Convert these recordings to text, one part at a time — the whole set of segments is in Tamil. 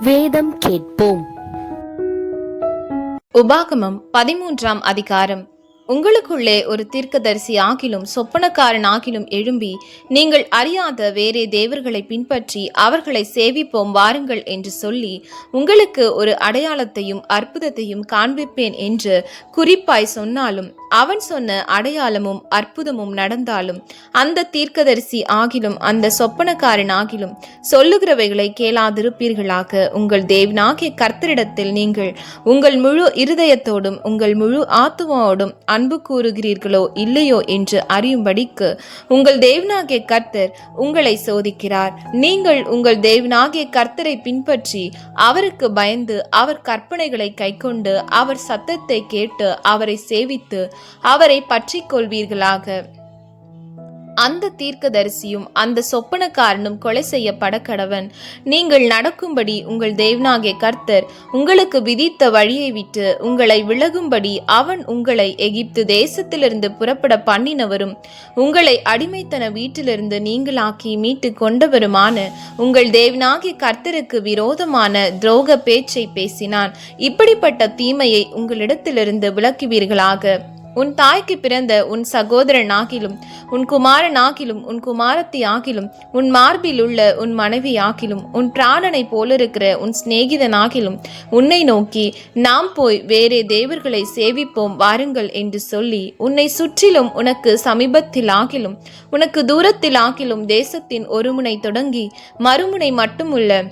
வேதம் கேட்போம். உபாகமம் 13ஆம் அதிகாரம். உங்களுக்குள்ளே ஒரு தீர்க்கதரிசி ஆகிலும் சொப்பனக்காரன் ஆகிலும் எழும்பி, நீங்கள் அறியாத வேறே தேவர்களை பின்பற்றி அவர்களை சேவிப்போம் வாருங்கள் என்று சொல்லி, உங்களுக்கு ஒரு அடையாளத்தையும் அற்புதத்தையும் காண்பிப்பேன் என்று குறிப்பாய் சொன்னாலும், அவன் சொன்ன அடையாளமும் அற்புதமும் நடந்தாலும், அந்த தீர்க்கதரிசி ஆகிலும் அந்த சொப்பனக்காரன் ஆகிலும் சொல்லுகிறவைகளை கேளாதிருப்பீர்களாக. உங்கள் தேவனாகிய கர்த்தரிடத்தில் நீங்கள் உங்கள் முழு இருதயத்தோடும் உங்கள் முழு ஆத்துமாவோடும் அன்பு கூறுகிறீர்களோ இல்லையோ என்று அறியும்படிக்கு உங்கள் தேவனாகிய கர்த்தர் உங்களை சோதிக்கிறார். நீங்கள் உங்கள் தேவனாகிய கர்த்தரை பின்பற்றி அவருக்கு பயந்து அவர் கற்பனைகளை கைக்கொண்டு அவர் சத்தத்தை கேட்டு அவரை சேவித்து அவரை பற்றிக் கொள்வீர்களாக. அந்த தீர்க்கதரிசியும் அந்த சொப்பனக்காரனும் கொலை செய்யப்பட கடவன். நீங்கள் நடக்கும்படி உங்கள் தேவனாகிய கர்த்தர் உங்களுக்கு விதித்த வழியை விட்டு உங்களை விலகும்படி அவன் உங்களை எகிப்து தேசத்திலிருந்து புறப்பட பண்ணினவரும் உங்களை அடிமைத்தன வீட்டிலிருந்து நீங்களாக்கி மீட்டு கொண்டவருமான உங்கள் தேவனாகிய கர்த்தருக்கு விரோதமான துரோக பேச்சை பேசினான். இப்படிப்பட்ட தீமையை உங்களிடத்திலிருந்து விலக்குவீர்களாக. உன் தாய்க்கு பிறந்த உன் சகோதரன் ஆகிலும் உன் குமாரன் ஆகிலும் உன் குமாரத்தி ஆகிலும் உன் மார்பில் உள்ள உன் மனைவி ஆகிலும் உன் பிராணனை போலிருக்கிற உன் சிநேகிதன் ஆகிலும் உன்னை நோக்கி, நாம் போய் வேறே தேவர்களை சேவிப்போம் வாருங்கள் என்று சொல்லி, உன்னை சுற்றிலும் உனக்கு சமீபத்தில் ஆகிலும் உனக்கு தூரத்தில் ஆகிலும் தேசத்தின் ஒரு முனை தொடங்கி மறுமுனை மட்டுமுள்ள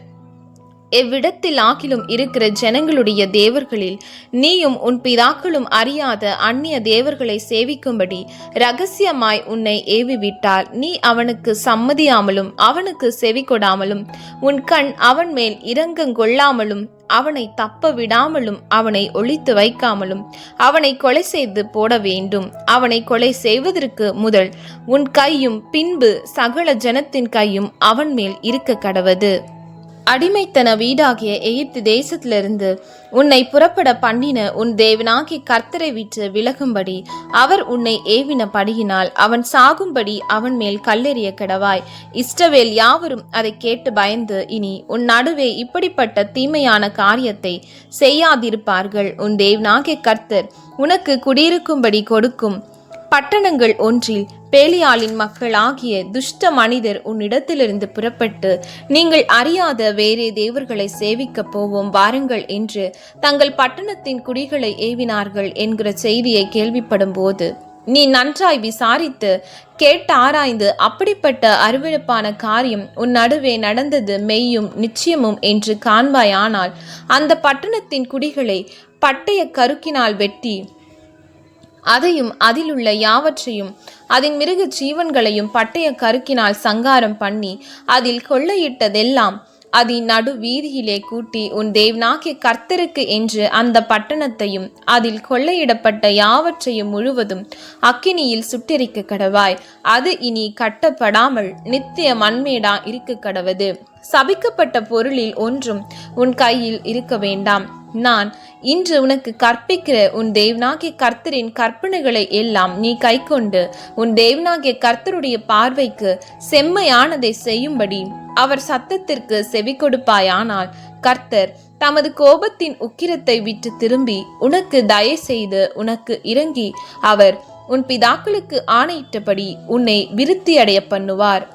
எவ்விடத்தில் ஆகிலும் இருக்கிற ஜனங்களுடைய தேவர்களில் நீயும் உன் பிதாக்களும் அறியாத அந்நிய தேவர்களை சேவிக்கும்படி இரகசியமாய் உன்னை ஏவிவிட்டால், நீ அவனுக்கு சம்மதியாமலும் அவனுக்கு செவி கொடாமலும் உன் கண் அவன் மேல் இரங்கங்கொள்ளாமலும் அவனை தப்ப விடாமலும் அவனை ஒளித்து வைக்காமலும் அவனை கொலை செய்து போட வேண்டும். அவனை கொலை செய்வதற்கு முதல் உன் கையும் பின்பு சகல ஜனத்தின் கையும் அவன் மேல் இருக்க கடவது. அடிமைத்தன வீடாகிய எகிப்து தேசத்திலிருந்து உன்னை புறப்பட பண்ணின உன் தேவனாகிய கர்த்தரை விட்டு விலகும்படி அவர் உன்னை ஏவின படியினால் அவன் சாகும்படி அவன் மேல் கல்லெறிய கடவாய். இஸ்ரவேல் யாவரும் அதை கேட்டு பயந்து இனி உன் நடுவே இப்படிப்பட்ட தீமையான காரியத்தை செய்யாதிருப்பார்கள். உன் தேவனாகிய கர்த்தர் உனக்கு குடியிருக்கும்படி கொடுக்கும் பட்டணங்கள் ஒன்றில் பேலியாளின் மக்கள் ஆகிய துஷ்ட மனிதர் உன்னிடத்திலிருந்து புறப்பட்டு, நீங்கள் அறியாத வேறே தேவர்களை சேவிக்க போவோம் வாருங்கள் என்று தங்கள் பட்டணத்தின் குடிகளை ஏவினார்கள் என்கிற செய்தியை கேள்விப்படும் போது, நீ நன்றாய் விசாரித்து கேட்டு ஆராய்ந்து அப்படிப்பட்ட அருவருப்பான காரியம் உன் நடுவே நடந்தது மெய்யும் நிச்சயமும் என்று காண்பாயானால், அந்த பட்டணத்தின் குடிகளை பட்டய கருக்கினால் வெட்டி அதையும் அதிலுள்ள யாவற்றையும் அதன் மிருக ஜீவன்களையும் பட்டய கருக்கினால் சங்காரம் பண்ணி அதில் கொள்ளையிட்டதெல்லாம் அதன் நடு வீதியிலே கூட்டி உன் தேவனாகிய கர்த்தருக்கு என்று அந்த பட்டணத்தையும் அதில் கொள்ளையிடப்பட்ட யாவற்றையும் முழுவதும் அக்கினியில் சுட்டெரிக்க கடவாய். அது இனி கட்டப்படாமல் நித்திய மண்மேடா இருக்க கடவது. சபிக்கப்பட்ட பொருளில் ஒன்றும் உன் கையில் இருக்க வேண்டாம். நான் இன்று உனக்கு கற்பிக்கிற உன் தேவனாகிய கர்த்தரின் கற்பனைகளை எல்லாம் நீ கைக்கொண்டு உன் தேவனாகிய கர்த்தருடைய பார்வைக்கு செம்மையானதை செய்யும்படி அவர் சத்தத்திற்கு செவி கொடுப்பாயானால், கர்த்தர் தமது கோபத்தின் உக்கிரத்தை விட்டு திரும்பி உனக்கு தயை செய்து உனக்கு இறங்கி அவர் உன் பிதாக்களுக்கு ஆணையிட்டபடி உன்னை விருத்தியடைய பண்ணுவார்.